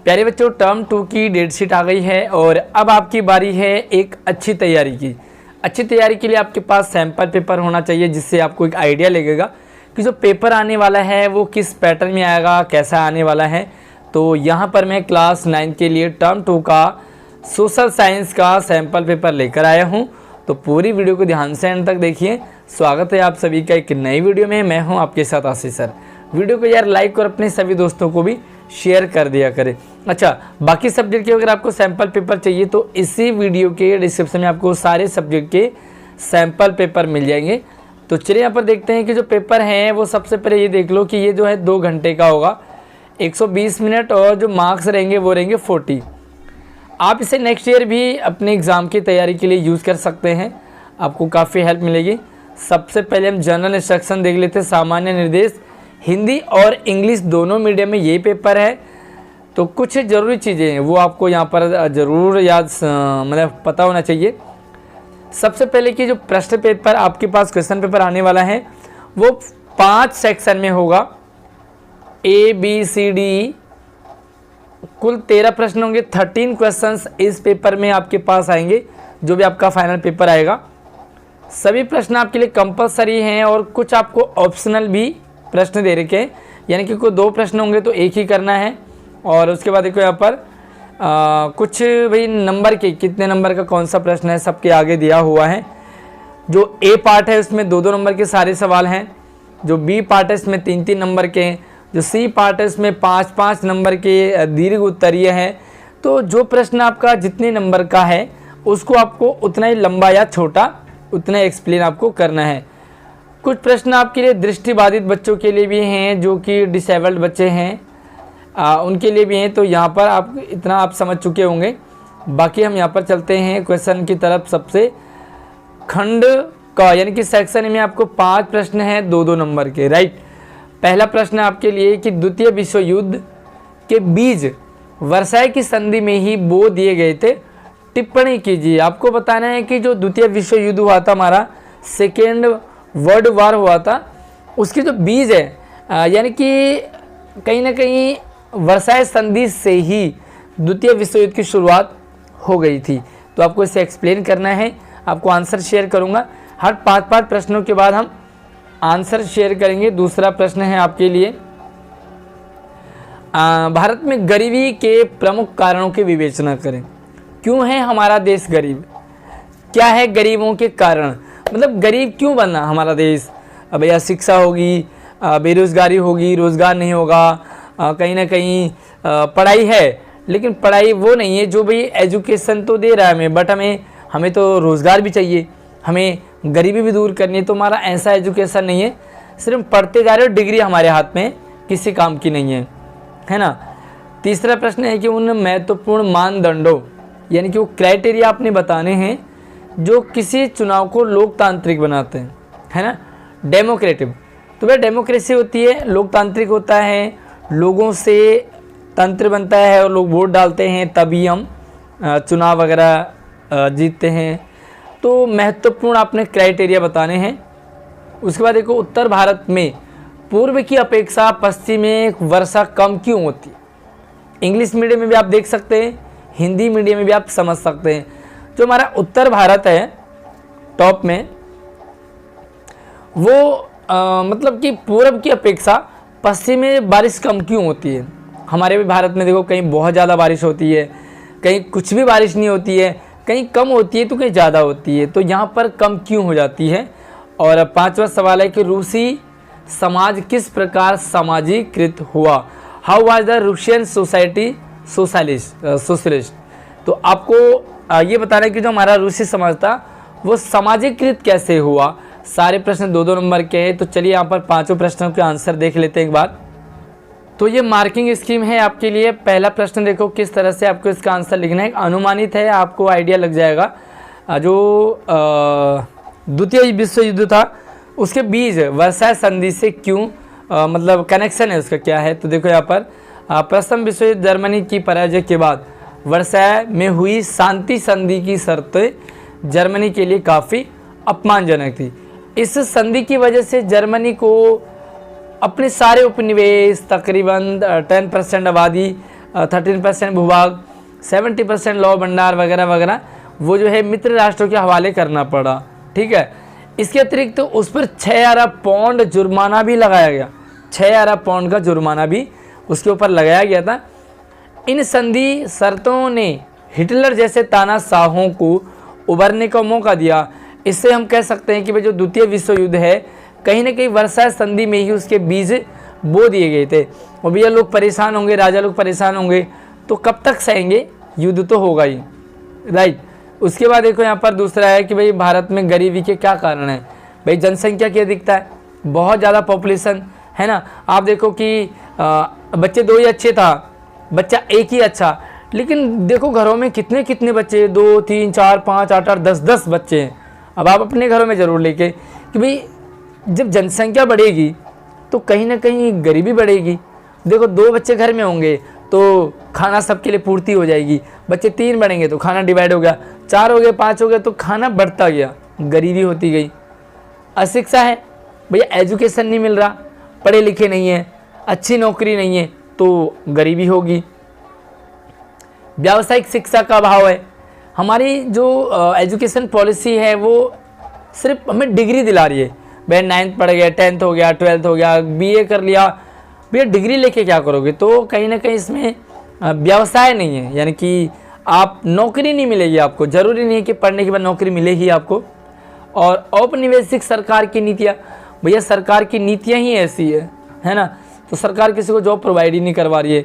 प्यारे बच्चों, टर्म 2 की डेट शीट आ गई है और अब आपकी बारी है एक अच्छी तैयारी की। अच्छी तैयारी के लिए आपके पास सैम्पल पेपर होना चाहिए, जिससे आपको एक आइडिया लगेगा कि जो पेपर आने वाला है वो किस पैटर्न में आएगा, कैसा आने वाला है। तो यहाँ पर मैं क्लास 9 के लिए टर्म 2 का सोशल साइंस का सैम्पल पेपर लेकर आया हूँ। तो पूरी वीडियो को ध्यान से एंड तक देखिए। स्वागत है आप सभी का एक नई वीडियो में। मैं हूँ आपके साथ आशीष सर। वीडियो को यार लाइक और अपने सभी दोस्तों को भी शेयर कर दिया करें। अच्छा, बाकी सब्जेक्ट के अगर आपको सैम्पल पेपर चाहिए तो इसी वीडियो के डिस्क्रिप्शन में आपको सारे सब्जेक्ट के सैम्पल पेपर मिल जाएंगे। तो चलिए यहाँ पर देखते हैं कि जो पेपर हैं वो सबसे पहले ये देख लो कि ये जो है 2 घंटे का होगा, 120 मिनट, और जो मार्क्स रहेंगे वो रहेंगे 40। आप इसे नेक्स्ट ईयर भी अपने एग्ज़ाम की तैयारी के लिए यूज़ कर सकते हैं, आपको काफ़ी हेल्प मिलेगी। सबसे पहले हम जनरल इंस्ट्रक्शन देख लेते हैं। सामान्य निर्देश हिंदी और इंग्लिश दोनों मीडियम में यही पेपर है। तो कुछ ज़रूरी चीज़ें हैं वो आपको यहाँ पर ज़रूर याद मतलब पता होना चाहिए। सबसे पहले कि जो प्रश्न पेपर आपके पास क्वेश्चन पेपर आने वाला है वो 5 सेक्शन में होगा। ABCD कुल 13 प्रश्न होंगे। 13 क्वेश्चंस इस पेपर में आपके पास आएंगे, जो भी आपका फाइनल पेपर आएगा। सभी प्रश्न आपके लिए कंपलसरी हैं और कुछ आपको ऑप्शनल भी प्रश्न दे रखे हैं, यानी कि कोई 2 प्रश्न होंगे तो एक ही करना है। और उसके बाद देखो यहाँ पर कुछ भाई नंबर के कितने नंबर का कौन सा प्रश्न है सबके आगे दिया हुआ है। जो A पार्ट है उसमें 2-2 नंबर के सारे सवाल हैं। जो B पार्ट है इसमें 3-3 नंबर के हैं। जो C पार्ट है इसमें 5-5 नंबर के दीर्घ उत्तरीय हैं। तो जो प्रश्न आपका जितने नंबर का है उसको आपको उतना ही लंबा या छोटा उतना एक्सप्लेन आपको करना है। कुछ प्रश्न आपके लिए दृष्टिबाधित बच्चों के लिए भी हैं, जो कि डिसेबल्ड बच्चे हैं उनके लिए भी हैं। तो यहाँ पर आप इतना आप समझ चुके होंगे। बाकी हम यहाँ पर चलते हैं क्वेश्चन की तरफ। सबसे खंड का यानी कि सेक्शन में आपको 5 प्रश्न हैं 2-2 नंबर के, राइट। पहला प्रश्न आपके लिए कि द्वितीय विश्व युद्ध के बीज वर्साई की संधि में ही बो दिए गए थे, टिप्पणी कीजिए। आपको बताना है कि जो द्वितीय विश्व युद्ध हुआ था, हमारा सेकेंड वर्ल्ड वार हुआ था, उसके जो बीज है यानी कि कहीं ना कहीं वर्साई संधि से ही द्वितीय विश्व युद्ध की शुरुआत हो गई थी। तो आपको इसे एक्सप्लेन करना है। आपको आंसर शेयर करूंगा। हर 5-5 प्रश्नों के बाद हम आंसर शेयर करेंगे। दूसरा प्रश्न है आपके लिए, भारत में गरीबी के प्रमुख कारणों की विवेचना करें। क्यों है हमारा देश गरीब? क्या है गरीबों के कारण? मतलब गरीब क्यों बना हमारा देश? भैया शिक्षा होगी, बेरोजगारी होगी, रोजगार नहीं होगा, कहीं ना कहीं पढ़ाई है, लेकिन पढ़ाई वो नहीं है जो भाई एजुकेशन तो दे रहा है हमें, बट हमें तो रोज़गार भी चाहिए, हमें गरीबी भी दूर करनी है। तो हमारा ऐसा एजुकेशन नहीं है, सिर्फ पढ़ते जा रहे हो, डिग्री हमारे हाथ में किसी काम की नहीं है ना। तीसरा प्रश्न है कि उन महत्वपूर्ण मानदंडों यानी कि वो क्राइटेरिया आपने बताने हैं जो किसी चुनाव को लोकतांत्रिक बनाते हैं, है ना। डेमोक्रेटिव, तो वह डेमोक्रेसी होती है, लोकतांत्रिक होता है, लोगों से तंत्र बनता है और लोग वोट डालते हैं तभी हम चुनाव वगैरह जीतते हैं। तो महत्वपूर्ण आपने क्राइटेरिया बताने हैं। उसके बाद देखो, उत्तर भारत में पूर्व की अपेक्षा पश्चिम में वर्षा कम क्यों होती है? इंग्लिश मीडियम में भी आप देख सकते हैं, हिंदी मीडियम में भी आप समझ सकते हैं। जो हमारा उत्तर भारत है टॉप में, वो मतलब कि पूर्व की अपेक्षा पश्चिम में बारिश कम क्यों होती है? हमारे भी भारत में देखो, कहीं बहुत ज़्यादा बारिश होती है, कहीं कुछ भी बारिश नहीं होती है, कहीं कम होती है तो कहीं ज़्यादा होती है। तो यहाँ पर कम क्यों हो जाती है? और 5वां सवाल है कि रूसी समाज किस प्रकार सामाजिकृत हुआ? How was the Russian society socialist? तो आपको ये बताना है कि जो हमारा रूसी समाज था वो सामाजिकृत कैसे हुआ। सारे प्रश्न 2-2 नंबर के हैं। तो चलिए यहाँ पर 5 प्रश्नों के आंसर देख लेते हैं एक बार। तो ये मार्किंग स्कीम है आपके लिए। पहला प्रश्न देखो किस तरह से आपको इसका आंसर लिखना है। अनुमानित है, आपको आइडिया लग जाएगा। जो द्वितीय विश्व युद्ध था उसके बीज वर्साई संधि से क्यों मतलब कनेक्शन है उसका क्या है? तो देखो यहाँ पर प्रथम विश्व युद्ध जर्मनी की पराजय के बाद वर्साई में हुई शांति संधि की शर्तें जर्मनी के लिए काफ़ी अपमानजनक थी। इस संधि की वजह से जर्मनी को अपने सारे उपनिवेश तकरीबन 10% आबादी 13% भूभाग, 70% लौह भंडार वगैरह वगैरह वो जो है मित्र राष्ट्रों के हवाले करना पड़ा। ठीक है, इसके अतिरिक्त तो उस पर 6 अरब पाउंड जुर्माना भी लगाया गया, 6 अरब पाउंड का जुर्माना भी उसके ऊपर लगाया गया था। इन संधि शर्तों ने हिटलर जैसे तानाशाहों को उभरने का मौका दिया। इससे हम कह सकते हैं कि भाई जो द्वितीय विश्व युद्ध है कहीं ना कहीं वर्साय संधि में ही उसके बीज बो दिए गए थे। और भैया लोग परेशान होंगे, राजा लोग परेशान होंगे तो कब तक सहेंगे, युद्ध तो होगा ही, राइट। उसके बाद देखो यहाँ पर दूसरा है कि भाई भारत में गरीबी के क्या कारण है। भाई जनसंख्या की अधिकता है, बहुत ज़्यादा पॉपुलेशन है ना। आप देखो कि बच्चे 2 ही अच्छे था, बच्चा 1 ही अच्छा, लेकिन देखो घरों में कितने कितने बच्चे, 2 3 4 5 8 8 10 बच्चे हैं। अब आप अपने घरों में ज़रूर लेके कि भाई जब जनसंख्या बढ़ेगी तो कहीं ना कहीं गरीबी बढ़ेगी। देखो 2 बच्चे घर में होंगे तो खाना सबके लिए पूर्ति हो जाएगी, बच्चे 3 बढ़ेंगे तो खाना डिवाइड हो गया, 4 हो गए, 5 हो गए तो खाना बढ़ता गया, गरीबी होती गई। अशिक्षा है भैया, एजुकेशन नहीं मिल रहा, पढ़े लिखे नहीं है, अच्छी नौकरी नहीं है तो गरीबी होगी। व्यावसायिक शिक्षा का अभाव है, हमारी जो एजुकेशन पॉलिसी है वो सिर्फ हमें डिग्री दिला रही है। भाई 9th पढ़ गया, 10th हो गया, 12th हो गया, BA कर लिया, भैया डिग्री लेके क्या करोगे। तो कहीं ना कहीं इसमें व्यवसाय नहीं है, यानी कि आप नौकरी नहीं मिलेगी आपको, ज़रूरी नहीं है कि पढ़ने के बाद नौकरी मिले ही आपको। और औपनिवेशिक सरकार की नीतियाँ, भैया सरकार की नीतियाँ ही ऐसी है ना, तो सरकार किसी को जॉब प्रोवाइड ही नहीं करवा रही है।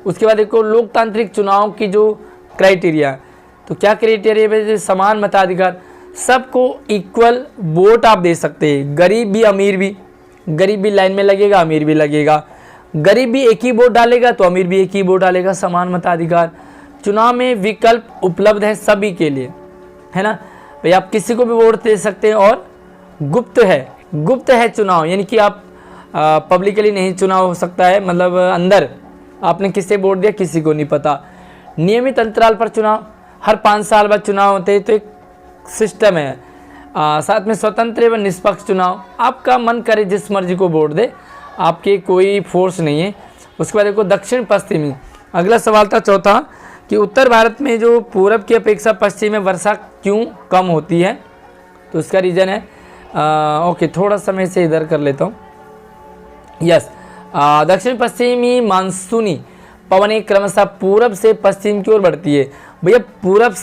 उसके बाद देखो लोकतांत्रिक चुनाव की जो क्राइटेरिया, तो क्या क्राइटेरिया है, समान मताधिकार, सबको इक्वल वोट आप दे सकते हैं, गरीब भी अमीर भी, गरीब भी लाइन में लगेगा, अमीर भी लगेगा, गरीब भी एक ही वोट डालेगा तो अमीर भी एक ही वोट डालेगा, समान मताधिकार। चुनाव में विकल्प उपलब्ध है सभी के लिए, है ना भाई, आप किसी को भी वोट दे सकते हैं। और गुप्त है चुनाव, यानी कि आप पब्लिकली नहीं चुनाव हो सकता है, मतलब अंदर आपने किसे वोट दिया किसी को नहीं पता। नियमित अंतराल पर चुनाव, हर 5 साल बाद चुनाव होते हैं, तो एक सिस्टम है। साथ में स्वतंत्र एवं निष्पक्ष चुनाव, आपका मन करे जिस मर्जी को वोट दे, आपके कोई फोर्स नहीं है। उसके बाद देखो दक्षिण पश्चिमी, अगला सवाल था चौथा कि उत्तर भारत में जो पूरब की अपेक्षा पश्चिम में वर्षा क्यों कम होती है, तो इसका रीज़न है ओके, थोड़ा सा मैं इसे इधर कर लेता हूँ। यस, दक्षिण पश्चिमी मानसूनी पवनें क्रमशः पूरब से पश्चिम की ओर बढ़ती है। भैया पूरब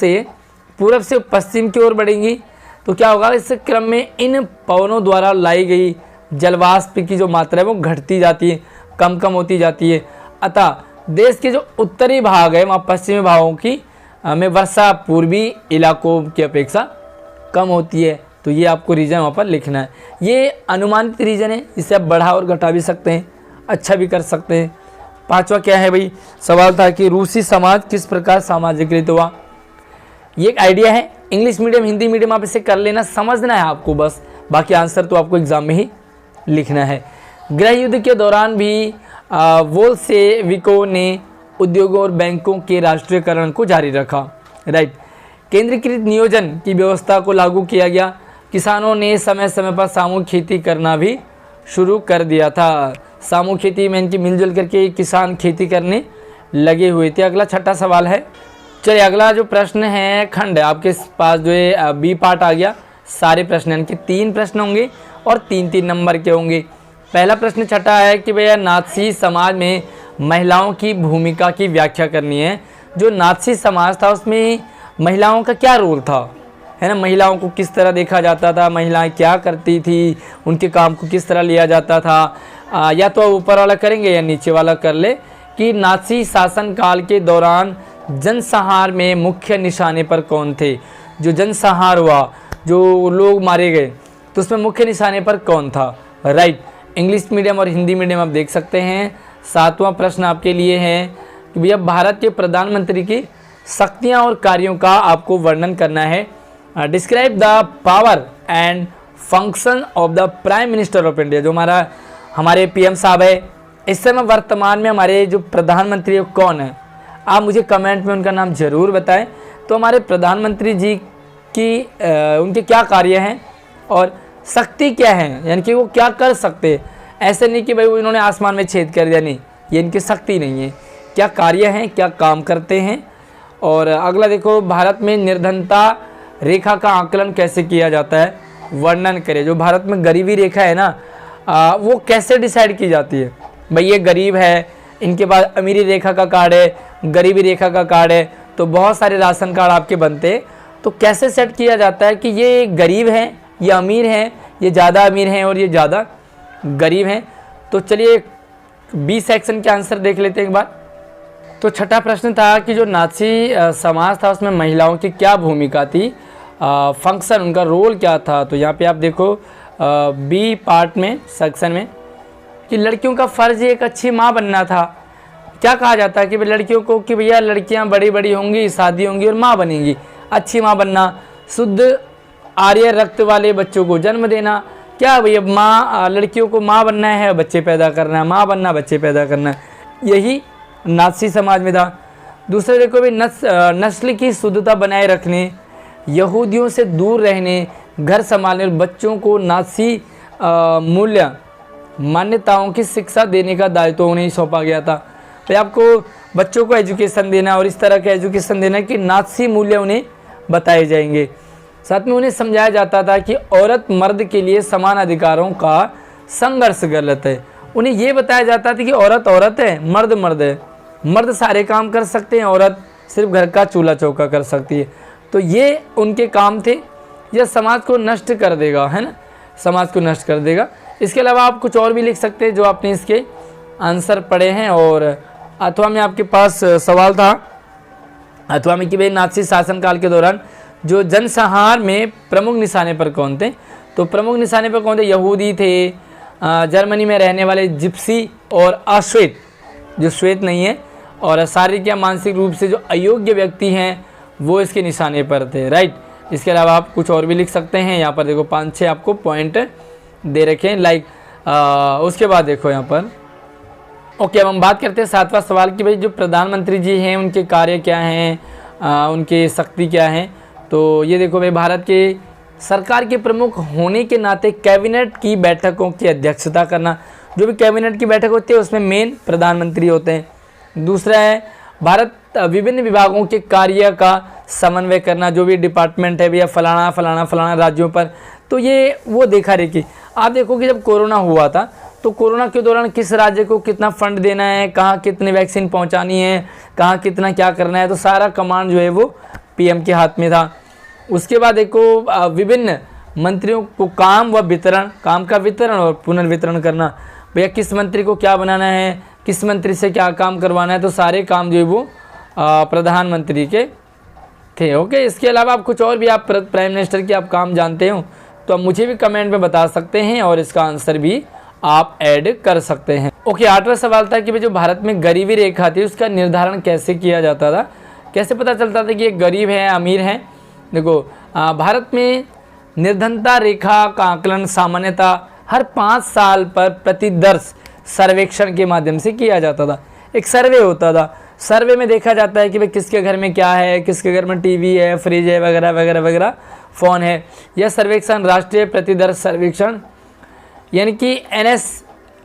से पश्चिम की ओर बढ़ेंगी तो क्या होगा, इस क्रम में इन पवनों द्वारा लाई गई जलवाष्प की जो मात्रा है वो घटती जाती है, कम होती जाती है। अतः देश के जो उत्तरी भाग है वहाँ पश्चिमी भागों की में वर्षा पूर्वी इलाकों की अपेक्षा कम होती है। तो ये आपको रीजन वहाँ पर लिखना है, ये अनुमानित रीजन है, इसे आप बढ़ा और घटा भी सकते हैं, अच्छा भी कर सकते हैं। 5वां क्या है भाई, सवाल था कि रूसी समाज किस प्रकार सामाजिकृत हुआ। ये एक आइडिया है, इंग्लिश मीडियम हिंदी मीडियम आप इसे कर लेना, समझना है आपको बस, बाकी आंसर तो आपको एग्जाम में ही लिखना है। गृह युद्ध के दौरान भी वोल्शेविकों ने उद्योगों और बैंकों के राष्ट्रीयकरण को जारी रखा, राइट। केंद्रीकृत नियोजन की व्यवस्था को लागू किया गया, किसानों ने समय समय पर सामूहिक खेती करना भी शुरू कर दिया था। सामूहिक खेती में इनकी मिलजुल करके किसान खेती करने लगे हुए थे। अगला 6ठा सवाल है, चलिए अगला जो प्रश्न है खंड है आपके पास, जो है बी पार्ट आ गया। सारे प्रश्न इनके 3 प्रश्न होंगे और 3-3 नंबर के होंगे। पहला प्रश्न 6ठा है कि भैया नाथसी समाज में महिलाओं की भूमिका की व्याख्या करनी है। जो नाथसी समाज था उसमें महिलाओं का क्या रोल था, है ना, महिलाओं को किस तरह देखा जाता था, महिलाएं क्या करती थी, उनके काम को किस तरह लिया जाता था। या तो ऊपर वाला करेंगे या नीचे वाला कर ले कि नाथसी शासन काल के दौरान जनसंहार में मुख्य निशाने पर कौन थे। जो जनसंहार हुआ, जो लोग मारे गए, तो उसमें मुख्य निशाने पर कौन था, राइट। इंग्लिश मीडियम और हिंदी मीडियम आप देख सकते हैं। 7वां प्रश्न आपके लिए है कि भैया भारत के प्रधानमंत्री की शक्तियां और कार्यों का आपको वर्णन करना है। Describe the power and function of the prime minister of India. जो हमारे PM साहब है, इस समय वर्तमान में हमारे जो प्रधानमंत्री कौन है, आप मुझे कमेंट में उनका नाम ज़रूर बताएं। तो हमारे प्रधानमंत्री जी की उनके क्या कार्य हैं और शक्ति क्या है, यानी कि वो क्या कर सकते हैं। ऐसे नहीं कि भाई वो इन्होंने आसमान में छेद कर दिया, नहीं, ये इनकी शक्ति नहीं है। क्या कार्य हैं, क्या काम करते हैं। और अगला देखो, भारत में निर्धनता रेखा का आकलन कैसे किया जाता है, वर्णन करें। जो भारत में गरीबी रेखा है ना, वो कैसे डिसाइड की जाती है। भाई ये गरीब है, इनके पास अमीरी रेखा का कार्ड है, गरीबी रेखा का कार्ड है, तो बहुत सारे राशन कार्ड आपके बनते हैं। तो कैसे सेट किया जाता है कि ये गरीब हैं, ये अमीर हैं, ये ज़्यादा अमीर हैं और ये ज़्यादा गरीब हैं। तो चलिए बी सेक्शन के आंसर देख लेते हैं एक बार। तो छठा प्रश्न था कि जो नाज़ी समाज था उसमें महिलाओं की क्या भूमिका थी, फंक्शन, उनका रोल क्या था। तो यहाँ पे आप देखो बी पार्ट में सेक्शन में कि लड़कियों का फ़र्ज एक अच्छी माँ बनना था। क्या कहा जाता है कि भाई लड़कियों को कि भैया लड़कियाँ बड़ी बड़ी होंगी, शादी होंगी और माँ बनेंगी, अच्छी माँ बनना, शुद्ध आर्य रक्त वाले बच्चों को जन्म देना। क्या भैया माँ, लड़कियों को माँ बनना है, बच्चे पैदा करना है, माँ बनना, बच्चे पैदा करना है, यही नाज़ी समाज में था। दूसरा देखो भाई नस्ल की शुद्धता बनाए रखने, यहूदियों से दूर रहने, घर संभालने और बच्चों को नाज़ी मूल्य मान्यताओं की शिक्षा देने का दायित्व उन्हें ही सौंपा गया था। तो आपको बच्चों को एजुकेशन देना और इस तरह का एजुकेशन देना कि नाज़ी मूल्य उन्हें बताए जाएंगे। साथ में उन्हें समझाया जाता था कि औरत मर्द के लिए समान अधिकारों का संघर्ष गलत है। उन्हें ये बताया जाता था कि औरत औरत है, मर्द मर्द है, मर्द सारे काम कर सकते हैं, औरत सिर्फ घर का चूल्हा चौका कर सकती है। तो ये उनके काम थे। यह समाज को नष्ट कर देगा, है ना, समाज को नष्ट कर देगा। इसके अलावा आप कुछ और भी लिख सकते हैं जो आपने इसके आंसर पढ़े हैं। और अथवा में आपके पास सवाल था अथवा में कि भाई नाज़ी शासनकाल के दौरान जो जनसंहार में प्रमुख निशाने पर कौन थे। तो प्रमुख निशाने पर कौन थे, यहूदी थे, जर्मनी में रहने वाले जिप्सी और अश्वेत, जो श्वेत नहीं है, और शारीरिक या मानसिक रूप से जो अयोग्य व्यक्ति हैं वो इसके निशाने पर थे, राइट। इसके अलावा आप कुछ और भी लिख सकते हैं। यहाँ पर देखो 5-6 आपको पॉइंट दे रखे हैं, लाइक उसके बाद देखो यहाँ पर ओके। अब हम बात करते हैं 7वां सवाल कि भाई जो प्रधानमंत्री जी हैं उनके कार्य क्या हैं, उनकी शक्ति क्या है। तो ये देखो भाई, भारत के सरकार के प्रमुख होने के नाते कैबिनेट की बैठकों की अध्यक्षता करना। जो भी कैबिनेट की बैठक होती है उसमें मेन प्रधानमंत्री होते हैं। दूसरा है भारत विभिन्न विभागों के कार्य का समन्वय करना, जो भी डिपार्टमेंट है भैया फलाना फलाना फलाना राज्यों पर, तो ये वो देखा रेखी। आप देखो कि जब कोरोना हुआ था तो कोरोना के दौरान किस राज्य को कितना फंड देना है, कहाँ कितनी वैक्सीन पहुँचानी है, कहाँ कितना क्या करना है, तो सारा कमांड जो है वो पीएम के हाथ में था। उसके बाद देखो विभिन्न मंत्रियों को काम व वितरण, काम का वितरण और पुनर्वितरण करना, भैया किस मंत्री को क्या बनाना है, किस मंत्री से क्या काम करवाना है, तो सारे काम जो है वो प्रधानमंत्री के थे। ओके, इसके अलावा आप कुछ और भी आप प्राइम मिनिस्टर के आप काम जानते हो तो आप मुझे भी कमेंट में बता सकते हैं और इसका आंसर भी आप ऐड कर सकते हैं। ओके, 8वां सवाल था कि भाई जो भारत में गरीबी रेखा थी उसका निर्धारण कैसे किया जाता था, कैसे पता चलता था कि ये गरीब है अमीर है। देखो भारत में निर्धनता रेखा का आकलन सामान्यतः हर 5 साल पर प्रतिदर्श सर्वेक्षण के माध्यम से किया जाता था। एक सर्वे होता था, सर्वे में देखा जाता है कि भाई किसके घर में क्या है, किसके घर में टीवी है, फ्रिज है, वगैरह वगैरह वगैरह, फ़ोन है। यह सर्वेक्षण राष्ट्रीय प्रतिदर्श सर्वेक्षण यानी कि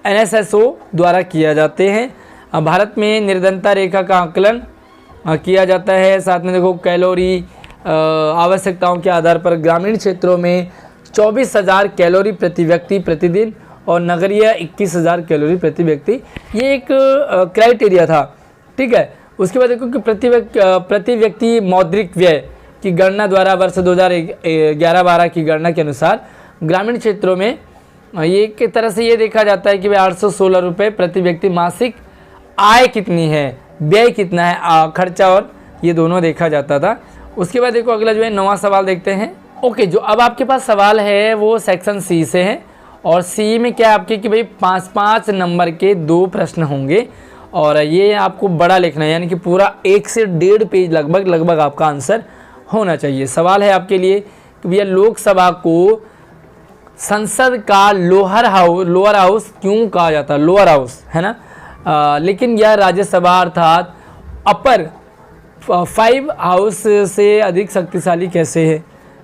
NSSO द्वारा किया जाते हैं। भारत में निर्धनता रेखा का आकलन किया जाता है। साथ में देखो कैलोरी आवश्यकताओं के आधार पर ग्रामीण क्षेत्रों में 24,000 कैलोरी प्रति व्यक्ति प्रतिदिन और नगरीय 21,000 कैलोरी प्रति व्यक्ति, ये एक क्राइटेरिया था, ठीक है। उसके बाद देखो कि प्रति व्यक्ति मौद्रिक व्यय की गणना द्वारा वर्ष 2011-12 की गणना के अनुसार ग्रामीण क्षेत्रों में ये एक तरह से ये देखा जाता है कि भाई 816 रुपये प्रति व्यक्ति मासिक आय कितनी है, व्यय कितना है, खर्चा और ये दोनों देखा जाता था। उसके बाद देखो अगला जो है 9वां सवाल देखते हैं। ओके, जो अब आपके पास सवाल है वो सेक्शन सी से है और सी में क्या आपके कि भाई 5-5 नंबर के 2 प्रश्न होंगे और ये आपको बड़ा लिखना है, यानी कि पूरा 1 से 1.5 पेज लगभग आपका आंसर होना चाहिए। सवाल है आपके लिए कि भैया लोकसभा को संसद का लोअर हाउस क्यों कहा जाता है, लोअर हाउस है ना, लेकिन यह राज्यसभा अर्थात अपर 5 हाउस से अधिक शक्तिशाली कैसे है,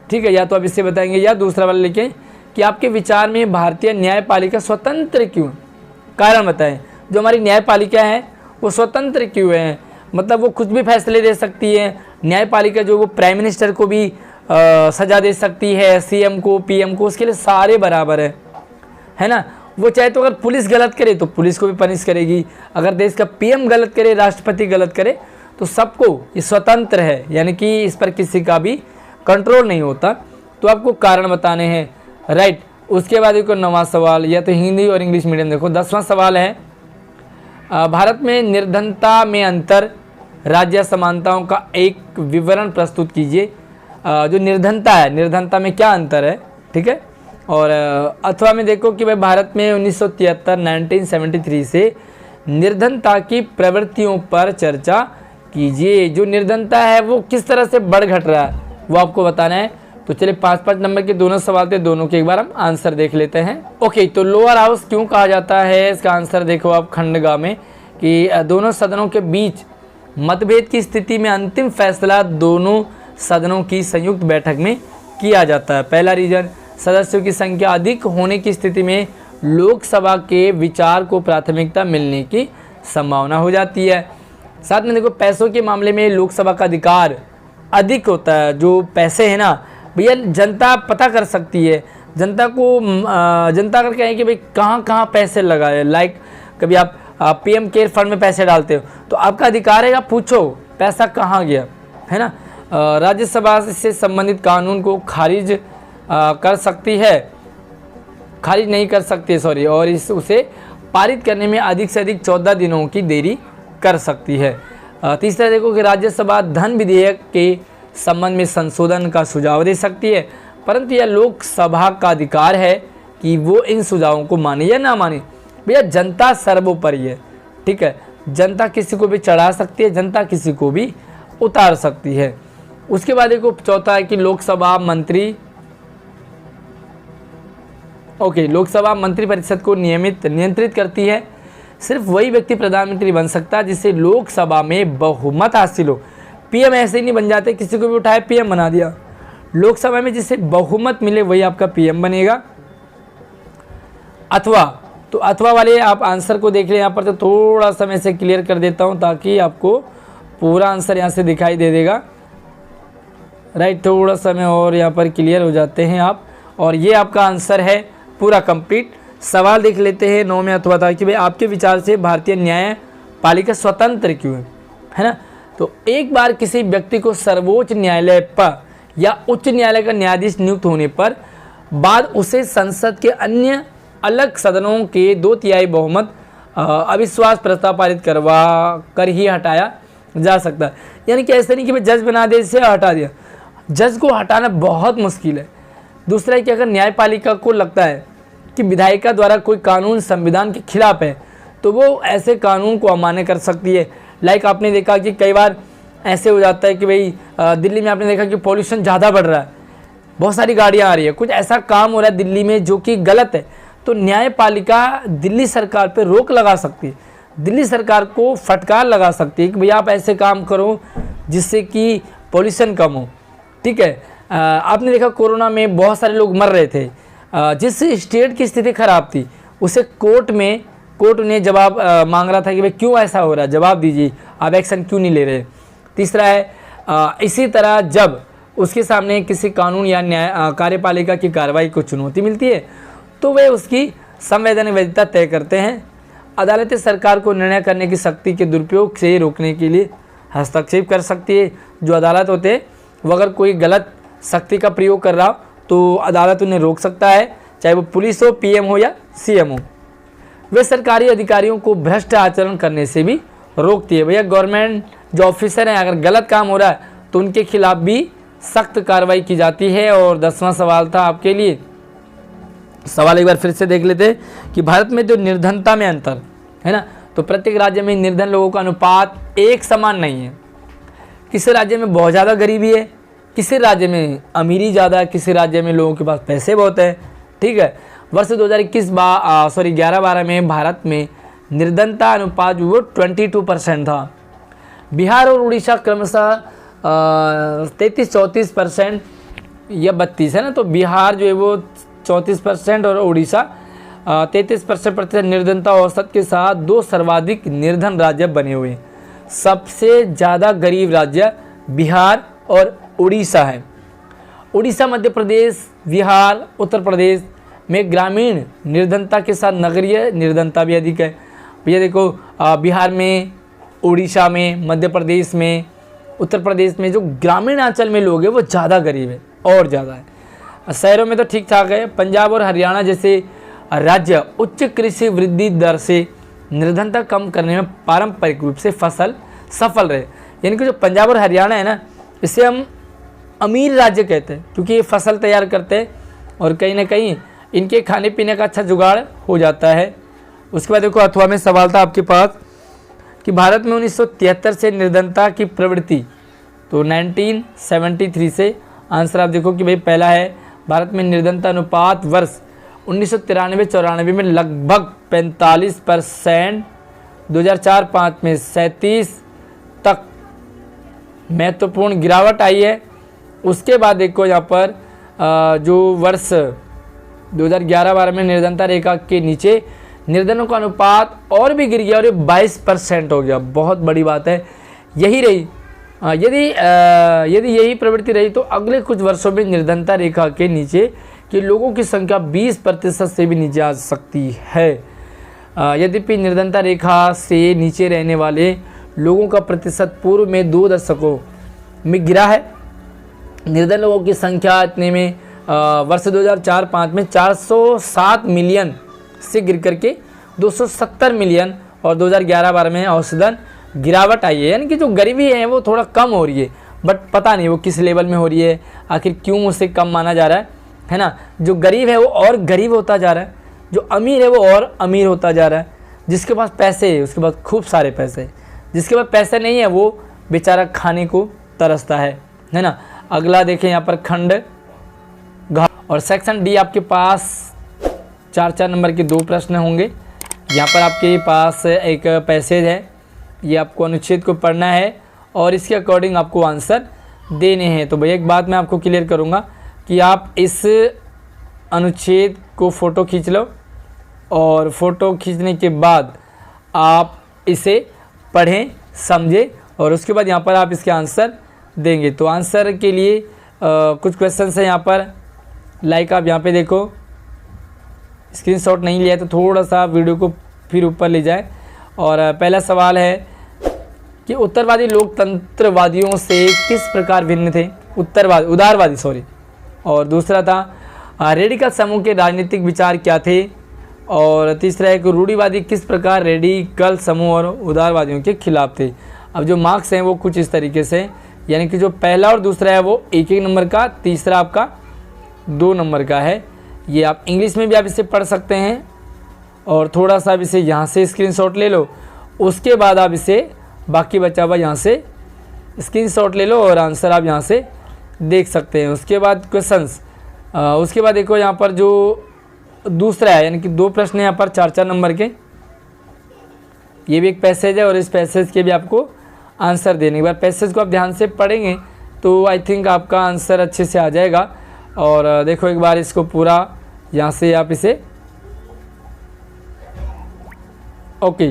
ठीक है। या तो आप इससे बताएंगे या दूसरा वाला लिखें कि आपके विचार में भारतीय न्यायपालिका स्वतंत्र क्यों, कारण बताएं। जो हमारी न्यायपालिका है वो स्वतंत्र क्यों है, मतलब वो कुछ भी फैसले दे सकती है। न्यायपालिका जो वो प्राइम मिनिस्टर को भी सजा दे सकती है, सीएम को, पीएम को, उसके लिए सारे बराबर है ना। वो चाहे तो अगर पुलिस गलत करे तो पुलिस को भी पनिश करेगी, अगर देश का पीएम गलत करे, राष्ट्रपति गलत करे, तो सबको ये स्वतंत्र है, यानी कि इस पर किसी का भी कंट्रोल नहीं होता। तो आपको कारण बताने हैं, राइट। उसके बाद देखो 9वां सवाल, या तो हिंदी और इंग्लिश मीडियम देखो। 10वां सवाल है, भारत में निर्धनता में अंतर, राज्य समानताओं का एक विवरण प्रस्तुत कीजिए। जो निर्धनता है, निर्धनता में क्या अंतर है, ठीक है। और अथवा में देखो कि भाई भारत में 1973 से निर्धनता की प्रवृत्तियों पर चर्चा कीजिए। जो निर्धनता है वो किस तरह से बढ़ घट रहा है वो आपको बताना है। तो चलिए 5-5 नंबर के दोनों सवाल थे, दोनों के एक बार हम आंसर देख लेते हैं। ओके, तो लोअर हाउस क्यों कहा जाता है, इसका आंसर देखो आप खंडगा में, कि दोनों सदनों के बीच मतभेद की स्थिति में अंतिम फैसला दोनों सदनों की संयुक्त बैठक में किया जाता है। पहला रीजन, सदस्यों की संख्या अधिक होने की स्थिति में लोकसभा के विचार को प्राथमिकता मिलने की संभावना हो जाती है। साथ में देखो पैसों के मामले में लोकसभा का अधिकार अधिक होता है। जो पैसे हैं ना भैया, जनता पता कर सकती है, जनता अगर कहें कि भाई कहाँ कहाँ पैसे लगाए, लाइक कभी आप पीएम केयर फंड में पैसे डालते हो तो आपका अधिकार है, आप पूछो पैसा कहाँ गया, है ना। राज्यसभा से संबंधित कानून को खारिज कर सकती है, खारिज नहीं कर सकती है, सॉरी, और उसे पारित करने में अधिक से अधिक 14 दिनों की देरी कर सकती है। तीसरा देखो कि राज्यसभा धन विधेयक के संबंध में संशोधन का सुझाव दे सकती है, परंतु यह लोकसभा का अधिकार है कि वो इन सुझावों को माने या ना माने। भैया जनता सर्वोपरि है, ठीक है। जनता किसी को भी चढ़ा सकती है, जनता किसी को भी उतार सकती है। उसके बाद देखो चौथा है कि लोकसभा मंत्रिपरिषद को नियंत्रित करती है। सिर्फ वही व्यक्ति प्रधानमंत्री बन सकता है जिसे लोकसभा में बहुमत हासिल हो। पीएम ऐसे ही नहीं बन जाते, किसी को भी उठाए पीएम बना दिया। लोकसभा में जिसे बहुमत मिले वही आपका पीएम बनेगा। अथवा वाले आप आंसर को देख लें, यहाँ पर तो थोड़ा सा मैं इसे क्लियर कर देता हूँ ताकि आपको पूरा आंसर यहाँ से दिखाई दे देगा, राइट। थोड़ा सा मैं और यहाँ पर क्लियर हो जाते हैं आप, और ये आपका आंसर है पूरा कंप्लीट। सवाल देख लेते हैं 9 में अथवा था कि भाई आपके विचार से भारतीय न्यायपालिका स्वतंत्र क्यों है ना। तो एक बार किसी व्यक्ति को सर्वोच्च न्यायालय पर या उच्च न्यायालय का न्यायाधीश नियुक्त होने पर बाद उसे संसद के अन्य अलग सदनों के 2/3 बहुमत अविश्वास प्रस्ताव पारित करवा कर ही हटाया जा सकता है। यानी कि ऐसा नहीं कि भाई जज बना दे, इसे हटा दिया, जज को हटाना बहुत मुश्किल है। दूसरा है कि अगर न्यायपालिका को लगता है कि विधायिका द्वारा कोई कानून संविधान के खिलाफ है तो वो ऐसे कानून को अमान्य कर सकती है। लाइक आपने देखा कि कई बार ऐसे हो जाता है कि भाई दिल्ली में आपने देखा कि पॉल्यूशन ज़्यादा बढ़ रहा है, बहुत सारी गाड़ियाँ आ रही है, कुछ ऐसा काम हो रहा है दिल्ली में जो कि गलत है, तो न्यायपालिका दिल्ली सरकार पर रोक लगा सकती है, दिल्ली सरकार को फटकार लगा सकती है कि भाई आप ऐसे काम करो जिससे कि पॉल्यूशन कम हो, ठीक है। आपने देखा कोरोना में बहुत सारे लोग मर रहे थे, जिस स्टेट की स्थिति खराब थी उसे कोर्ट ने जवाब मांग रहा था कि भाई क्यों ऐसा हो रहा है, जवाब दीजिए, आप एक्शन क्यों नहीं ले रहे। तीसरा है इसी तरह जब उसके सामने किसी कानून या न्याय कार्यपालिका की कार्रवाई को चुनौती मिलती है तो वे उसकी संवैधानिक वैधता तय करते हैं। अदालतें सरकार को निर्णय करने की शक्ति के दुरुपयोग से रोकने के लिए हस्तक्षेप कर सकती है। जो अदालत होते हैं वो अगर कोई गलत शक्ति का प्रयोग कर रहा हो तो अदालत उन्हें रोक सकता है, चाहे वो पुलिस हो, पीएम हो या सीएम हो। वे सरकारी अधिकारियों को भ्रष्ट आचरण करने से भी रोकती है। भैया गवर्नमेंट जो ऑफिसर हैं अगर गलत काम हो रहा है तो उनके खिलाफ भी सख्त कार्रवाई की जाती है। और 10वां सवाल था आपके लिए, सवाल एक बार फिर से देख लेते हैं कि भारत में जो निर्धनता में अंतर है ना, तो प्रत्येक राज्य में निर्धन लोगों का अनुपात एक समान नहीं है। किसी राज्य में बहुत ज़्यादा गरीबी है, किसी राज्य में अमीरी ज़्यादा है, किसी राज्य में लोगों के पास पैसे बहुत है, ठीक है। वर्ष 2011-12 में भारत में निर्धनता अनुपात जो वो 22% था। बिहार और उड़ीसा क्रमशः 33-34% या 32 है ना, तो बिहार जो है वो 34% और उड़ीसा 33% निर्धनता औसत के साथ 2 सर्वाधिक निर्धन राज्य बने हुए हैं। सबसे ज़्यादा गरीब राज्य बिहार और उड़ीसा है। उड़ीसा, मध्य प्रदेश, बिहार, उत्तर प्रदेश में ग्रामीण निर्धनता के साथ नगरीय निर्धनता भी अधिक है। भैया देखो, बिहार में, उड़ीसा में, मध्य प्रदेश में, उत्तर प्रदेश में जो ग्रामीण अंचल में लोग हैं वो ज़्यादा गरीब है और ज़्यादा है। शहरों में तो ठीक ठाक है। पंजाब और हरियाणा जैसे राज्य उच्च कृषि वृद्धि दर से निर्धनता कम करने में पारंपरिक रूप से सफल रहे। यानी कि जो पंजाब और हरियाणा है ना, इसे हम अमीर राज्य कहते हैं क्योंकि ये फसल तैयार करते हैं और कहीं ना कहीं इनके खाने पीने का अच्छा जुगाड़ हो जाता है। उसके बाद देखो, अथवा में सवाल था आपके पास कि भारत में 1973 से निर्धनता की प्रवृत्ति, तो 1973 से आंसर आप देखो कि भाई पहला है, भारत में निर्धनता अनुपात वर्ष 1993-94 में लगभग 45%, 2004-05 में 37 तक महत्वपूर्ण गिरावट आई है। उसके बाद देखो यहाँ पर जो वर्ष 2011-12 में निर्धनता रेखा के नीचे निर्धनों का अनुपात और भी गिर गया और ये 22% हो गया। बहुत बड़ी बात है। यही रही यदि यही प्रवृत्ति रही तो अगले कुछ वर्षों में निर्धनता रेखा के नीचे के लोगों की संख्या 20% से भी नीचे आ सकती है। यद्यपि निर्धनता रेखा से नीचे रहने वाले लोगों का प्रतिशत पूर्व में 2 दशकों में गिरा है। निर्धन लोगों की संख्या इतने में वर्ष 2004-05 में 407 मिलियन से गिर करके 270 मिलियन और 2011-12 में औसतन गिरावट आई है। यानी कि जो गरीबी है वो थोड़ा कम हो रही है, बट पता नहीं वो किस लेवल में हो रही है, आखिर क्यों उसे कम माना जा रहा है ना। जो गरीब है वो और गरीब होता जा रहा है, जो अमीर है वो और अमीर होता जा रहा है। जिसके पास पैसे है उसके पास खूब सारे पैसे, जिसके पास पैसे नहीं है वो बेचारा खाने को तरसता है ना। अगला देखें यहाँ पर खंड घ और सेक्शन डी आपके पास 4 नंबर के 2 प्रश्न होंगे। यहाँ पर आपके पास एक पैसेज है, ये आपको अनुच्छेद को पढ़ना है और इसके अकॉर्डिंग आपको आंसर देने हैं। तो भैया एक बात मैं आपको क्लियर करूँगा कि आप इस अनुच्छेद को फ़ोटो खींच लो और फ़ोटो खींचने के बाद आप इसे पढ़ें, समझें और उसके बाद यहाँ पर आप इसके आंसर देंगे। तो आंसर के लिए कुछ क्वेश्चंस हैं यहाँ पर। लाइक आप यहाँ पे देखो, स्क्रीनशॉट नहीं लिया तो थोड़ा सा वीडियो को फिर ऊपर ले जाए। और पहला सवाल है कि उत्तरवादी लोकतंत्रवादियों से किस प्रकार भिन्न थे? उदारवादी। और दूसरा था रेडिकल समूह के राजनीतिक विचार क्या थे? और तीसरा है कि रूढ़िवादी किस प्रकार रेडिकल समूह और उदारवादियों के खिलाफ थे? अब जो मार्क्स हैं वो कुछ इस तरीके से, यानी कि जो पहला और दूसरा है वो 1-1 नंबर का, तीसरा आपका 2 नंबर का है। ये आप इंग्लिश में भी आप इसे पढ़ सकते हैं और थोड़ा सा आप इसे यहाँ से स्क्रीनशॉट ले लो, उसके बाद आप इसे बाकी बचा हुआ यहाँ से स्क्रीनशॉट ले लो और आंसर आप यहाँ से देख सकते हैं। उसके बाद क्वेश्चंस, उसके बाद देखो यहाँ पर जो दूसरा है, यानी कि 2 प्रश्न यहाँ पर 4-4 नंबर के, ये भी एक पैसेज है और इस पैसेज के भी आपको आंसर देने के बाद पैसेज को आप ध्यान से पढ़ेंगे तो आई थिंक आपका आंसर अच्छे से आ जाएगा। और देखो एक बार इसको पूरा यहाँ से आप इसे ओके,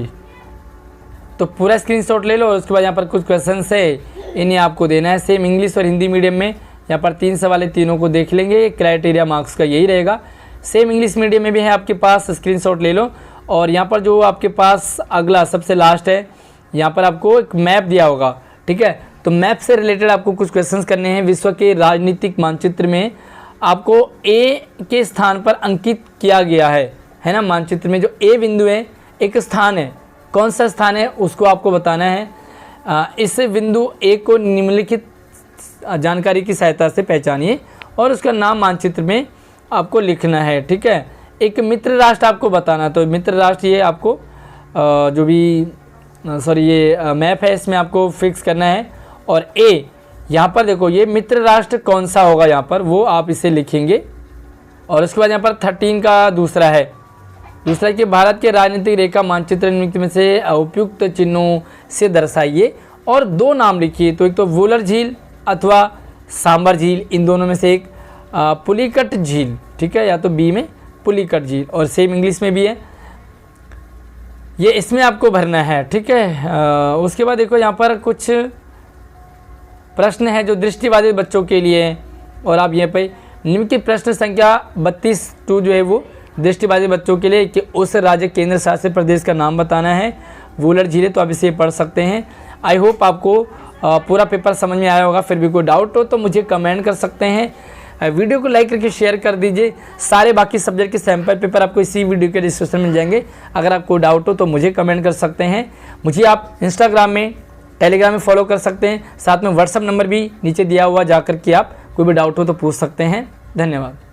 तो पूरा स्क्रीनशॉट ले लो और उसके बाद यहाँ पर कुछ क्वेश्चंस है, इन्हें आपको देना है। सेम इंग्लिश और हिंदी मीडियम में यहाँ पर 3 सवाल है, तीनों को देख लेंगे। क्राइटेरिया मार्क्स का यही रहेगा। सेम इंग्लिश मीडियम में भी है आपके पास, स्क्रीनशॉट ले लो। और यहाँ पर जो आपके पास अगला सबसे लास्ट है, यहाँ पर आपको एक मैप दिया होगा, ठीक है। तो मैप से रिलेटेड आपको कुछ क्वेश्चंस करने हैं। विश्व के राजनीतिक मानचित्र में आपको ए के स्थान पर अंकित किया गया है ना। मानचित्र में जो ए बिंदु है एक स्थान है, कौन सा स्थान है उसको आपको बताना है। इस बिंदु ए को निम्नलिखित जानकारी की सहायता से पहचानिए और उसका नाम मानचित्र में आपको लिखना है, ठीक है। एक मित्र राष्ट्र आपको बताना, तो मित्र राष्ट्र ये आपको जो भी ये मैप है इसमें आपको फिक्स करना है। और ए यहाँ पर देखो ये मित्र राष्ट्र कौन सा होगा यहाँ पर वो आप इसे लिखेंगे। और उसके बाद यहाँ पर 13 का दूसरा है, दूसरा कि भारत के राजनीतिक रेखा मानचित्र निम्नलिखित में से उपयुक्त चिन्हों से दर्शाइए और 2 नाम लिखिए। तो एक तो वुलर झील अथवा सांबर झील, इन दोनों में से एक पुलिकट झील, ठीक है, या तो बी में पुलिकट झील, और सेम इंग्लिश में भी है, ये इसमें आपको भरना है, ठीक है। उसके बाद देखो यहाँ पर कुछ प्रश्न है जो दृष्टिबाधित बच्चों के लिए है, और आप यहाँ पे निम्नलिखित प्रश्न संख्या 32 जो है वो दृष्टिबाधित बच्चों के लिए कि उस राज्य केंद्र शासित प्रदेश का नाम बताना है, वुलर झील है, तो आप इसे पढ़ सकते हैं। आई होप आपको पूरा पेपर समझ में आया होगा। फिर भी कोई डाउट हो तो मुझे कमेंट कर सकते हैं। वीडियो को लाइक करके शेयर कर दीजिए। सारे बाकी सब्जेक्ट के सैम्पल पेपर आपको इसी वीडियो के डिस्क्रिप्शन में मिल जाएंगे। अगर आपको डाउट हो तो मुझे कमेंट कर सकते हैं। मुझे आप इंस्टाग्राम में, टेलीग्राम में फॉलो कर सकते हैं। साथ में व्हाट्सअप नंबर भी नीचे दिया हुआ, जाकर के आप कोई भी डाउट हो तो पूछ सकते हैं। धन्यवाद।